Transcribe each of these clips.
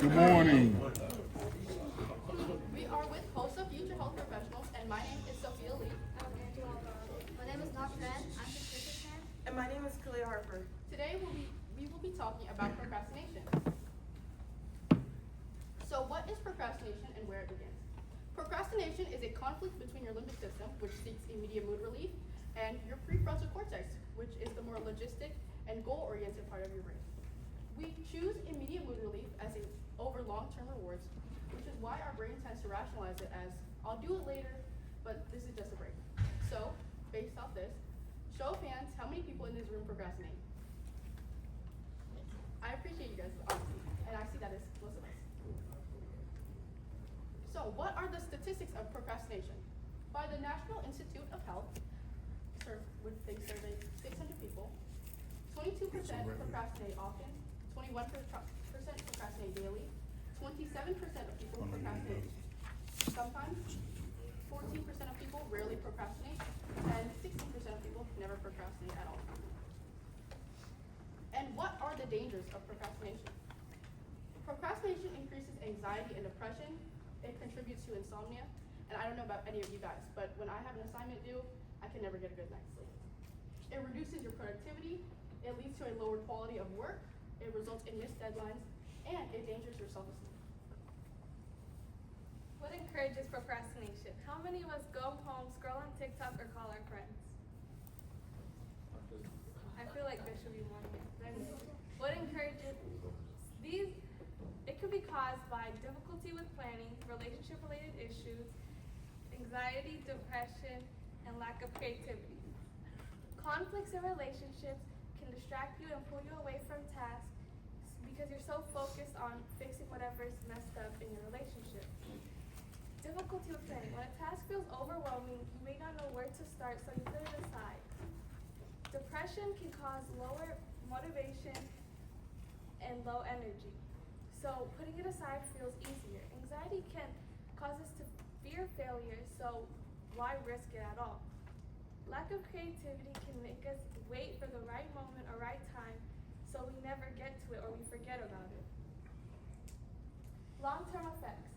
Good morning. We are with hosts of Future Health Professionals, and my name is Sophia Lee. My name is Dr. Tran. I'm Patricia Tran. And my name is Kalia Harper. Today we will be talking about procrastination. So what is procrastination and where it begins? Procrastination is a conflict between your limbic system, which seeks immediate mood relief, and your prefrontal cortex, which is the more logistic and goal-oriented part of your brain. We choose immediate mood relief over long-term rewards, which is why our brain tends to rationalize it as, I'll do it later, but this is just a break. So, based off this, show of hands, how many people in this room procrastinate? I appreciate you guys' honesty, and I see that it's most of us. So, what are the statistics of procrastination? By the National Institute of Health, they surveyed 600 people. 22% procrastinate often, 21% procrastinate daily, 27% of people procrastinate sometimes, 14% of people rarely procrastinate, and 16% of people never procrastinate at all. And what are the dangers of procrastination? Procrastination increases anxiety and depression. It contributes to insomnia. And I don't know about any of you guys, but when I have an assignment due, I can never get a good night's sleep. It reduces your productivity. It leads to a lower quality of work. It results in missed deadlines, and it endangers your self-esteem. What encourages procrastination? How many of us go home, scroll on TikTok, or call our friends? I feel like there should be more hands. What encourages these? It could be caused by difficulty with planning, relationship-related issues, anxiety, depression, and lack of creativity. Conflicts in relationships can distract you and pull you away from tasks because you're so focused on fixing whatever is messed up in your relationship. Difficulty with planning. When a task feels overwhelming, you may not know where to start, so you put it aside. Depression can cause lower motivation and low energy, so putting it aside feels easier. Anxiety can cause us to fear failure, so why risk it at all? Lack of creativity can make us wait for the right moment or right time, so we never get to it or we forget about it. Long-term effects.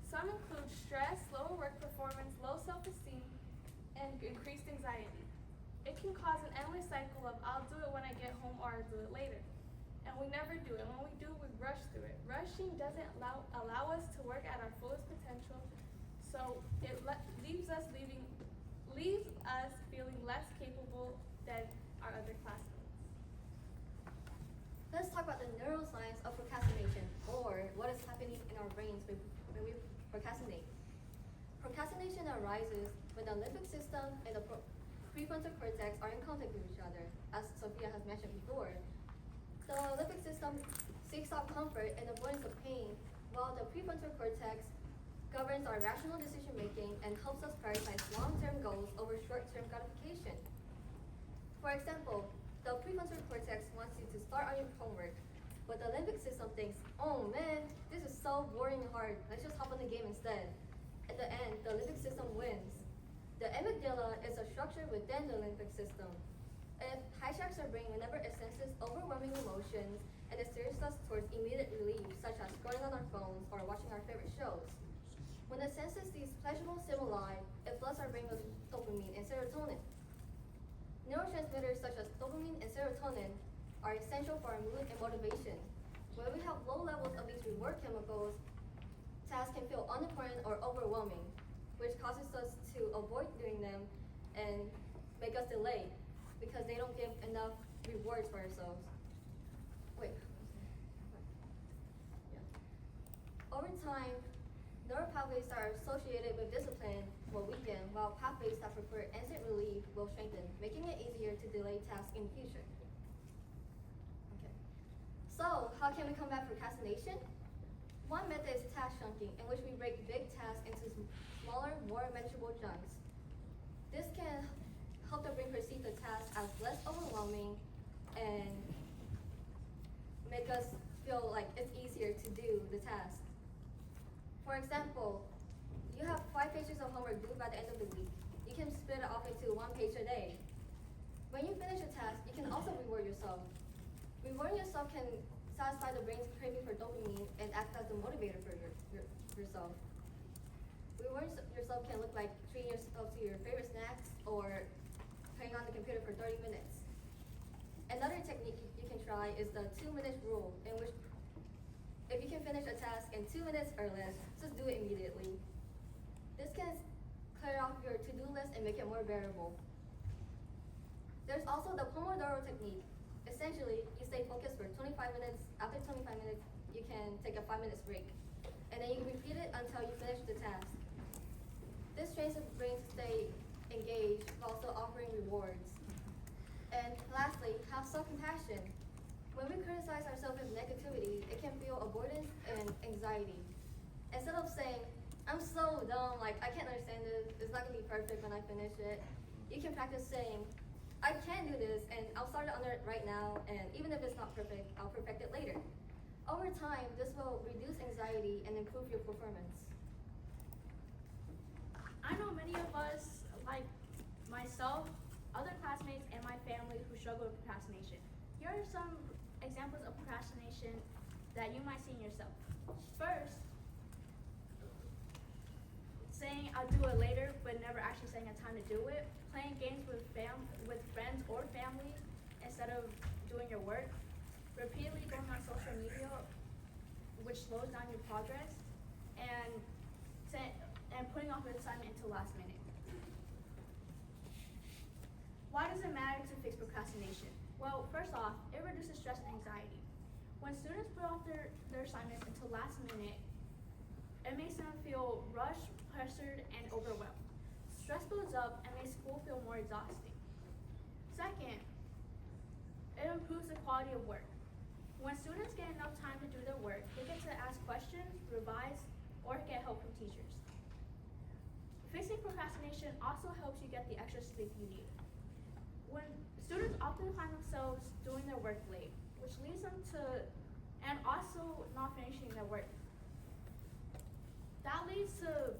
Some include stress, lower work performance, low self-esteem, and increased anxiety. It can cause an endless cycle of I'll do it when I get home or I'll do it later. And we never do it. When we do, we rush through it. Rushing doesn't allow us to work at our fullest potential, so it leaves us feeling less capable than our other classmates. Let's talk about the neuroscience of procrastination, or what is happening in our brains when we procrastinate. Procrastination arises when the limbic system and the prefrontal cortex are in contact with each other, as Sophia has mentioned before. The limbic system seeks out comfort and avoidance of pain, while the prefrontal cortex governs our rational decision-making and helps us prioritize long-term goals over short-term gratification. For example, the prefrontal cortex wants you to start on your homework, but the limbic system thinks, oh man, this is so boring and hard, let's just hop on the game instead. At the end, the limbic system wins. The amygdala is a structure within the limbic system. It hijacks our brain whenever it senses overwhelming emotions, and it steers us towards immediate relief, such as scrolling on our phones or watching our favorite shows. When it senses these pleasurable stimuli, it floods our brain with dopamine and serotonin. Neurotransmitters such as dopamine and serotonin are essential for our mood and motivation. When we have low levels of these reward chemicals, tasks can feel unimportant or overwhelming, which causes us to avoid doing them and make us delay because they don't give enough rewards for ourselves. Over time, neural pathways that are associated with discipline will weaken, while pathways that prefer instant relief will strengthen, making it easier to delay tasks in the future. Okay. So, how can we combat procrastination? One method is task chunking, in which we break big tasks into smaller, more manageable chunks. This can help the brain perceive the task as less overwhelming and make us feel like it's easier to do the task. For example, you have 5 pages of homework due by the end of the week. You can split it off into 1 page a day. When you finish a task, you can also reward yourself. Rewarding yourself can satisfy the brain's craving for dopamine and act as a motivator for yourself. Rewarding yourself can look like treating yourself to your favorite snacks or playing on the computer for 30 minutes. Another technique you can try is the 2-minute rule, in which if you can finish a task in 2 minutes or less, just do it immediately. This can clear off your to-do list and make it more bearable. There's also the Pomodoro technique. Essentially, you stay focused for 25 minutes. After 25 minutes, you can take a 5 minutes break. And then you can repeat it until you finish the task. This trains the brain to stay engaged while also offering rewards. And lastly, have self-compassion. When we criticize ourselves with negativity, it can feel avoidance and anxiety. Instead of saying, I'm so dumb, like I can't understand this, it's not gonna be perfect when I finish it, you can practice saying, I can do this and I'll start on it right now, and even if it's not perfect, I'll perfect it later. Over time, this will reduce anxiety and improve your performance. I know many of us, like myself, other classmates, and my family who struggle with procrastination. Here are some examples of procrastination that you might see in yourself. First, saying I'll do it later, but never actually setting a time to do it. Playing games with friends or family instead of doing your work. Repeatedly going on social media, which slows down your progress. And putting off your assignment until last minute. Why does it matter to fix procrastination? Well, first off, it reduces stress and anxiety. When students put off their assignments until last minute, it makes them feel rushed, pressured, and overwhelmed. Stress builds up and makes school feel more exhausting. Second, it improves the quality of work. When students get enough time to do their work, they get to ask questions, revise, or get help from teachers. Fixing procrastination also helps you get the extra sleep you need. When students often find themselves doing their work late, which leads them to, and also not finishing their work. That leads to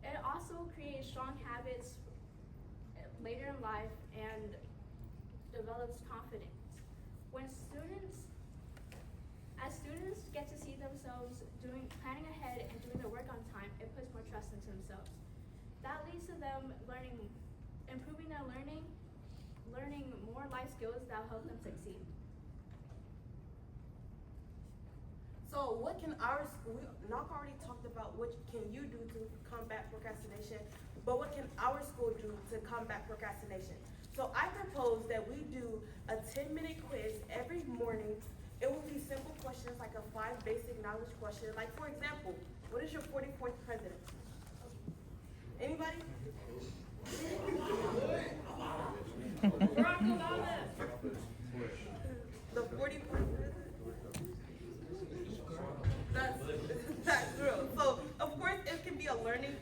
it also creates strong habits later in life and develops confidence. As students get to see themselves planning ahead and doing their work on time, it puts more trust into themselves. That leads to them improving their learning more life skills that will help them succeed. So what can Knock already talked about what can you do to combat procrastination, but what can our school do to combat procrastination? So I propose that we do a 10-minute quiz every morning. It will be simple questions like a 5 basic knowledge question. Like for example, what is your 44th president? Anybody? Barack Obama. The 44th president? That's true. So of course it can be a learning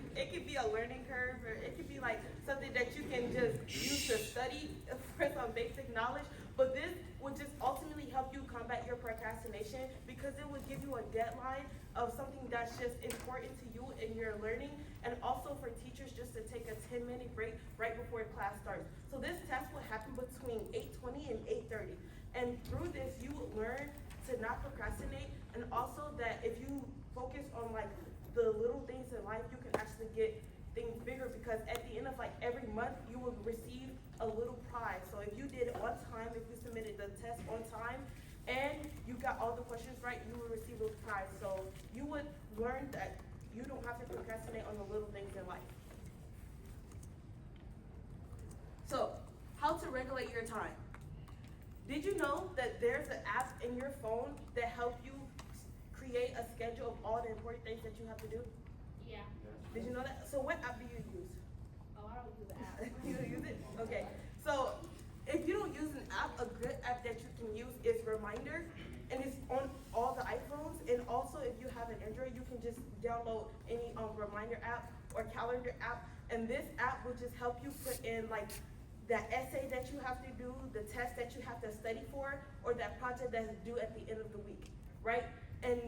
curve, or it could be like something that you can just use to study for some basic knowledge. But this would just ultimately help you combat your procrastination, because it would give you a deadline of something that's just important to you in your learning, and also for teachers just to take a 10-minute break right before class starts. So this test will happen between 8:20 and 8:30. And through this, you will learn to not procrastinate, and also that if you focus on like the little things in life, you can actually get things bigger, because at the end of like every month, you will receive a little prize. So if you did it on time, if you submitted the test on time, and you got all the questions right, you will receive a prize. So you would learn that you don't have to procrastinate on the little things in life. So, how to regulate your time. Did you know that there's an app in your phone that helps you create a schedule of all the important things that you have to do? Yeah. Did you know that? So what app do you use? Oh, I don't do the app. You don't use it? Okay. So if you don't use an app, a good app that you can use is Reminder, and it's on all the iPhones. And also if you have an Android, you can just download any Reminder app or calendar app, and this app will just help you put in like that essay that you have to do, the test that you have to study for, or that project that's due at the end of the week, right? And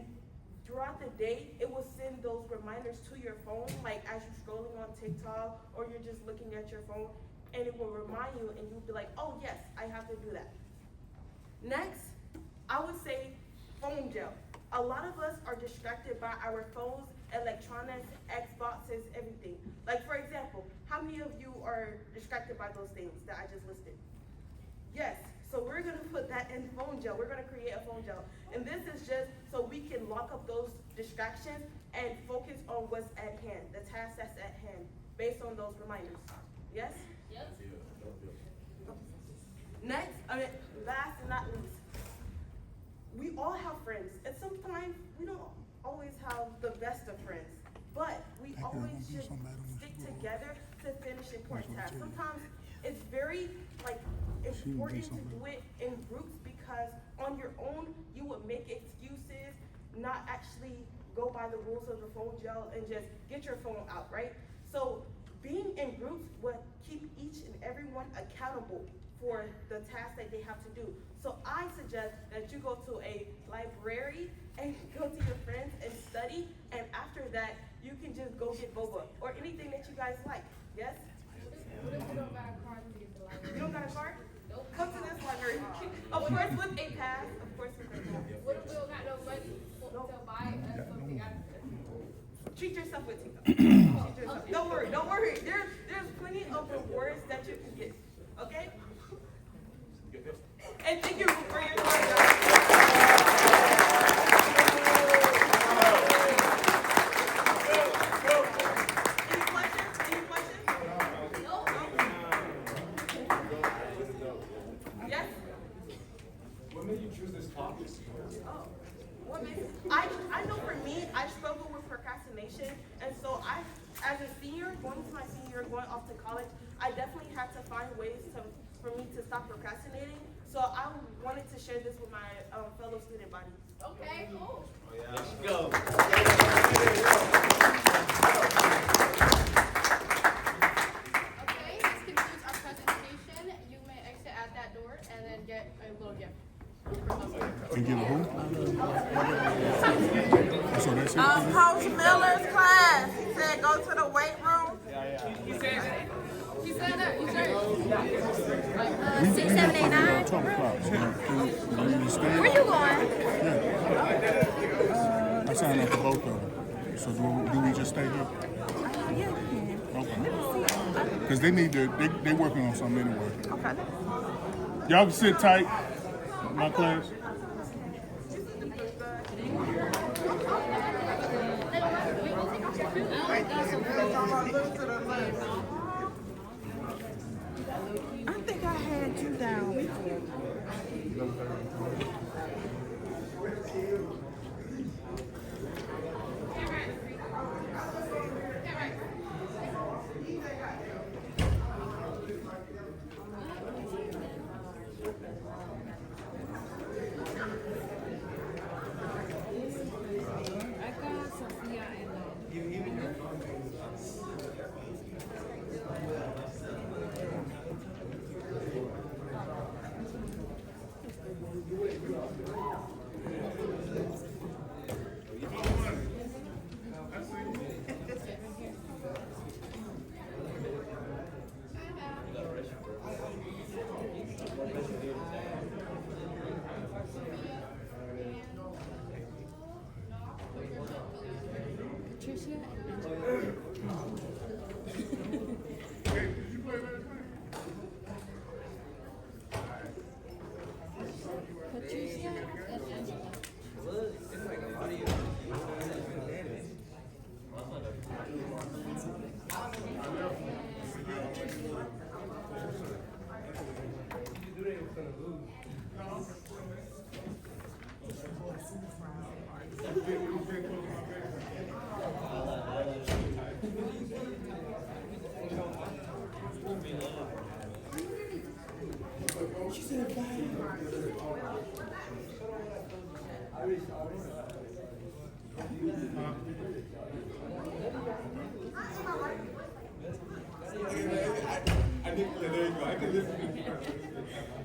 throughout the day, it will send those reminders to your phone, like as you're scrolling on TikTok or you're just looking at your phone, and it will remind you, and you'll be like, oh yes, I have to do that. Next, I would say phone jail. A lot of us are distracted by our phones, electronics, Xboxes, everything. Like for example, how many of you are distracted by those things that I just listed? Yes, so we're gonna put that in phone jail. We're gonna create a phone jail. And this is just so we can lock up those distractions and focus on what's at hand, the task that's at hand, based on those reminders. Yes? Yes. Next, last and not least, we all have friends, and sometimes we don't always have the best of friends, but we always should stick together to finish important tasks. Sometimes it's very important to do it in groups because on your own you would make excuses, not actually go by the rules of the phone jail and just get your phone out, right? So being in groups would keep each and everyone accountable for the task that they have to do. So I suggest that you go to a library and go to your friends and study, and after that, you can just go get boba or anything that you guys like. Yes? What if we don't got a card to get the library? You don't got a card? Come to this library. Of course with a pass. Of course with a pass. What if we don't got no money to buy us something after? Treat yourself with TikTok. Treat yourself. Don't worry, don't worry. There's plenty of rewards that you can get. Okay? And thank you for your time, guys. Any questions? Any questions? No? Yes? What made you choose this topic? Oh, I know for me, I struggle with procrastination, and so as a senior, going to my senior year, going off to college, I definitely had to find ways for me to stop procrastinating. So I wanted to share this with my fellow student body. Okay, cool. Let's go. Okay, this concludes our presentation. You may exit at that door and then get a little gift. And give a who? So that's it? Coach Miller's class said go to the weight room. She said that. You said 6, 7, 8, 9. 12 o'clock. So, can we stay? Where you going? Yeah. I signed up for both of them. So do we just stay here? Yeah, you can. Okay. Because they need to, they working on something anyway. Okay. Y'all can sit tight, my class. I think I had you down before. There you go. I can listen to you.